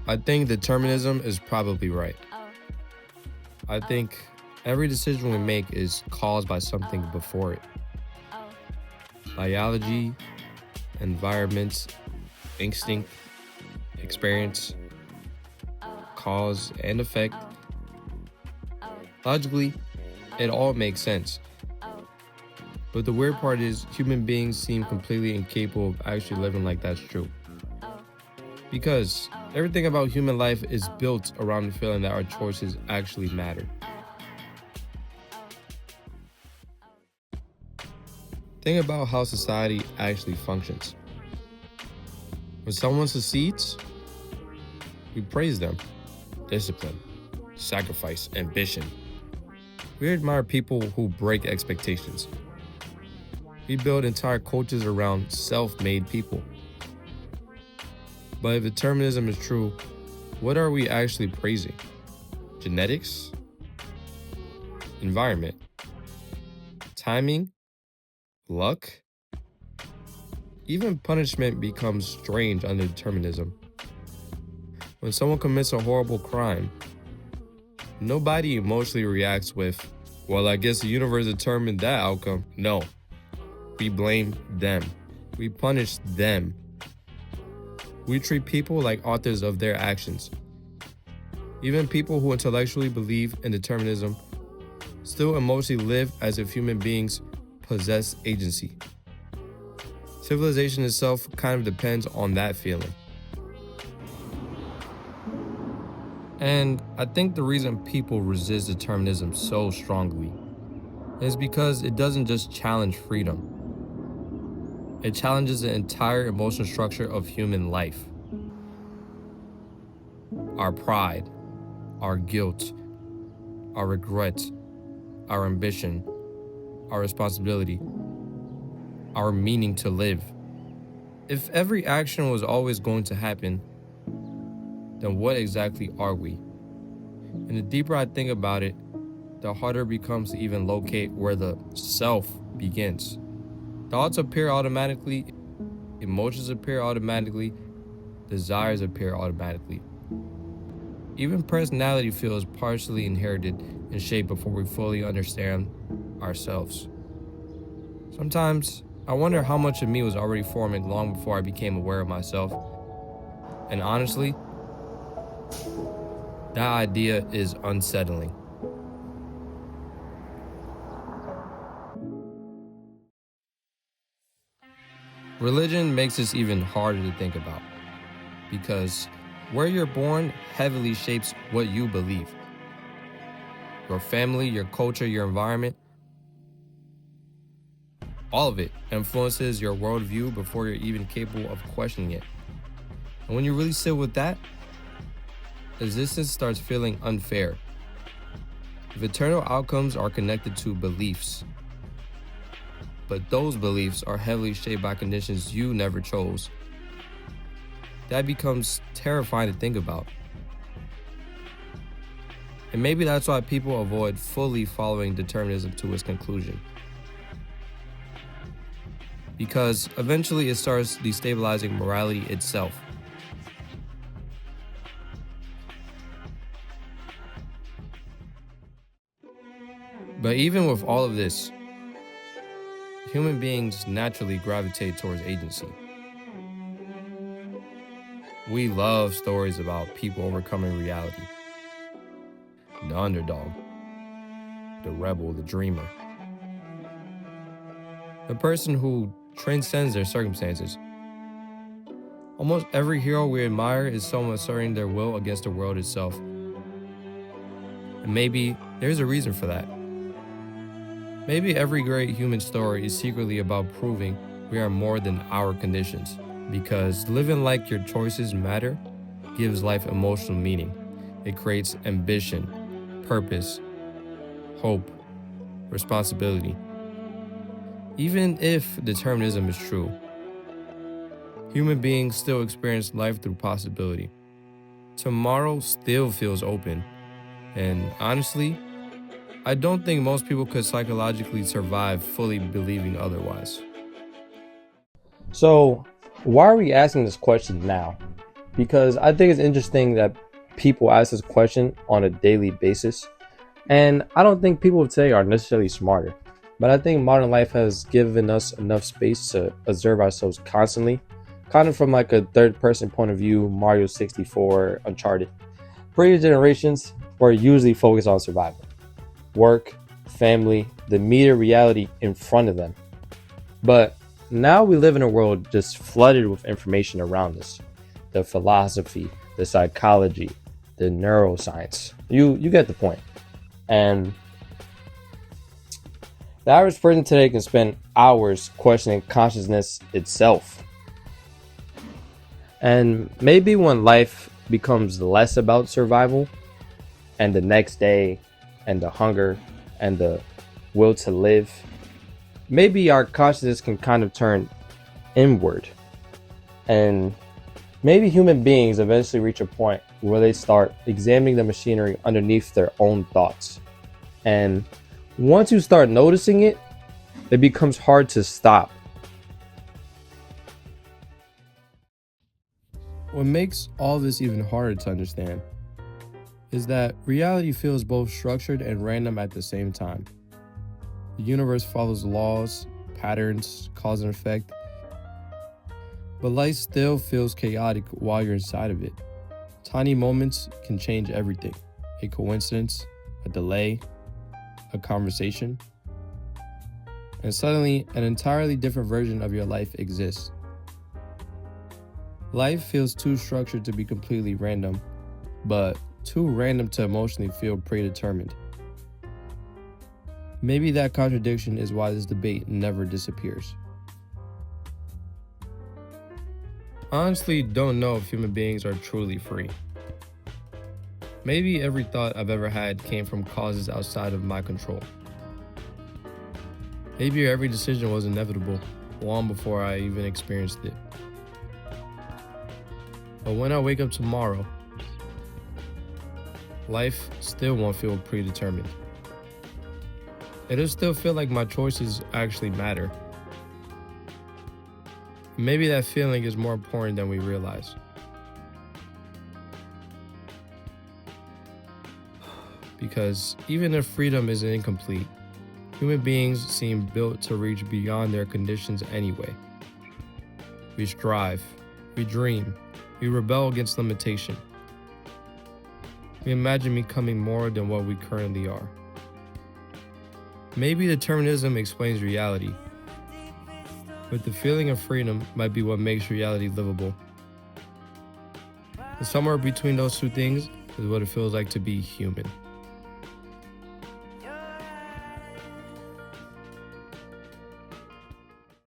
I think determinism is probably right. I think every decision we make is caused by something before it. Biology, environments, instinct, experience, cause and effect. Logically, it all makes sense. But the weird part is human beings seem completely incapable of actually living like that's true. Because everything about human life is built around the feeling that our choices actually matter. Think about how society actually functions. When someone succeeds, we praise them. Discipline, sacrifice, ambition. We admire people who break expectations. We build entire cultures around self-made people. But if determinism is true, what are we actually praising? Genetics? Environment? Timing? Luck? Even punishment becomes strange under determinism. When someone commits a horrible crime, nobody emotionally reacts with, well, I guess the universe determined that outcome. No. We blame them. We punish them. We treat people like authors of their actions. Even people who intellectually believe in determinism still emotionally live as if human beings possess agency. Civilization itself kind of depends on that feeling. And I think the reason people resist determinism so strongly is because it doesn't just challenge freedom. It challenges the entire emotional structure of human life. Our pride, our guilt, our regret, our ambition, our responsibility, our meaning to live. If every action was always going to happen, then what exactly are we? And the deeper I think about it, the harder it becomes to even locate where the self begins. Thoughts appear automatically, emotions appear automatically, desires appear automatically. Even personality feels partially inherited and shaped before we fully understand ourselves. Sometimes, I wonder how much of me was already forming long before I became aware of myself. And honestly, that idea is unsettling. Religion makes this even harder to think about, because where you're born heavily shapes what you believe. Your family, your culture, your environment, all of it influences your worldview before you're even capable of questioning it. And when you really sit with that, existence starts feeling unfair. If eternal outcomes are connected to beliefs, but those beliefs are heavily shaped by conditions you never chose, that becomes terrifying to think about. And maybe that's why people avoid fully following determinism to its conclusion. Because eventually it starts destabilizing morality itself. But even with all of this, human beings naturally gravitate towards agency. We love stories about people overcoming reality. The underdog, the rebel, the dreamer. The person who transcends their circumstances. Almost every hero we admire is someone asserting their will against the world itself. And maybe there's a reason for that. Maybe every great human story is secretly about proving we are more than our conditions. Because living like your choices matter gives life emotional meaning. It creates ambition, purpose, hope, responsibility. Even if determinism is true, human beings still experience life through possibility. Tomorrow still feels open. And honestly, I don't think most people could psychologically survive fully believing otherwise. So, Why are we asking this question now? Because I think it's interesting that people ask this question on a daily basis. And I don't think people today are necessarily smarter. But I think modern life has given us enough space to observe ourselves constantly, kind of from like a third person point of view, Mario 64, Uncharted. Previous generations were usually focused on survival, work, family, the immediate reality in front of them. But now we live in a world just flooded with information around us. The philosophy, the psychology, the neuroscience. You get the point. And the average person today can spend hours questioning consciousness itself. And maybe when life becomes less about survival and the next day and the hunger and the will to live, maybe our consciousness can kind of turn inward. And maybe human beings eventually reach a point where they start examining the machinery underneath their own thoughts. And once you start noticing it, it becomes hard to stop. What makes all this even harder to understand is that reality feels both structured and random at the same time. The universe follows laws, patterns, cause and effect, but life still feels chaotic while you're inside of it. Tiny moments can change everything. A coincidence, a delay, a conversation, and suddenly an entirely different version of your life exists. Life feels too structured to be completely random, but too random to emotionally feel predetermined. Maybe that contradiction is why this debate never disappears. I honestly don't know if human beings are truly free. Maybe every thought I've ever had came from causes outside of my control. Maybe every decision was inevitable long before I even experienced it. But when I wake up tomorrow, life still won't feel predetermined. It'll still feel like my choices actually matter. Maybe that feeling is more important than we realize. Because even if freedom is incomplete, human beings seem built to reach beyond their conditions anyway. We strive, we dream, we rebel against limitation. We imagine becoming more than what we currently are. Maybe determinism explains reality, but the feeling of freedom might be what makes reality livable. And somewhere between those two things is what it feels like to be human.